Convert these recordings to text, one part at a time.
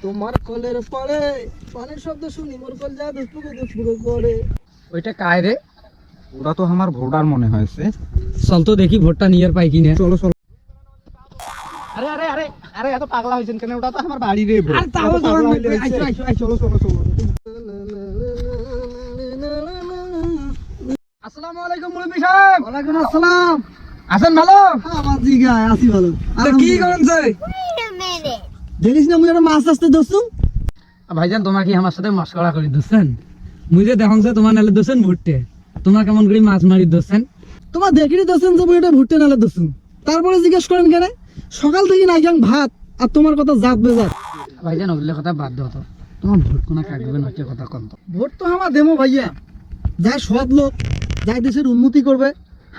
তোমার কলের পরে পানির শব্দ শুনি মোর কল যা দুপুকে করে। ওইটা কায় রে? ওরা তো আমার ভোটার মনে হয়েছে। চল তো দেখি ভোটটা নিয়ে পাই কিনা। চলো চলো। আরে আরে আরে আরে এত পাগলা হইছেন কেন? ওটা তো আমার বাড়ি রে। আর তাও চলো চলো চলো। আসসালামু আলাইকুম মুরব্বি সাহেব। ওয়ালাইকুম আসসালাম। আছেন ভালো? আমার জিগা আসি ভালো। তো কি করেন স্যার? দেখিস না মুই একটা মাছ আসতে দোস্ত। ভাইজান তোমার কি আমার সাথে মশকরা করে দিচ্ছেন? মুই যে দেখুন তোমার নালে দোষেন ভুট্টে, তোমার কেমন করে মাছ মারি দিচ্ছেন? তোমার দেখিনি দোস্তেন যে মুই এটা ভুট্টে নালে দোস্ত। তারপরে জিজ্ঞেস করেন কেন? সকাল থেকে নাই খাং ভাত আর তোমার কথা জাত বেজাত। ভাইজান ওগুলো কথা বাদ দাও তো, তোমার ভোট কোনা কাটবে না কথা কম তো। ভোট তো আমার দেবো ভাইয়া, যাই সৎ লোক, যাই দেশের উন্নতি করবে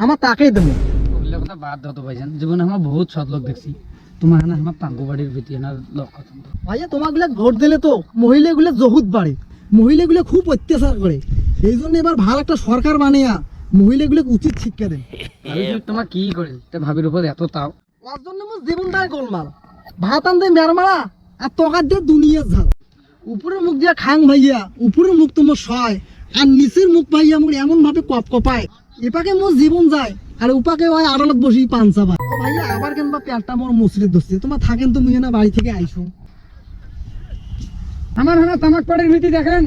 আমার তাকেই দেবো। ওগুলো কথা বাদ দাও তো ভাইজান, জীবনে আমার বহুত সৎ লোক দেখছি, তোমার না আমার পাঙ্গু বাড়ির ভিতরে এনার লোক কথা। ভাইয়া তোমাগুলা ভোট দিলে তো মহিলাগুলো জহুত বাড়ে, মহিলাগুলো খুব অত্যাচার করে। এই জন্য এবার ভালো একটা সরকার বানিয়া মহিলাগুলোকে উচিত শিক্ষা দেয়। তোমার কি করে ভাবির উপর এত তাও? ওর জন্য মোর জীবনটাই গোলমাল। ভাত আনতে মেরমারা আর তকার দিয়ে দুনিয়ার ঝাল। উপরের মুখ দিয়া খাং ভাইয়া, উপরের মুখ তো মোর সয় আর নিচের মুখ ভাইয়া মোর এমন ভাবে কপ কপায়, এপাকে মোর জীবন যায় আর উপাকে ওই আদালত বসি পান চাবা। ভাইয়া আবার কেন বা পেটটা মোর মুসরিত ধরছে। তোমার থাকেন তো মুই না বাড়ি থেকে আইসো। আমার তামাক পাড়ির ভিতরে দেখেন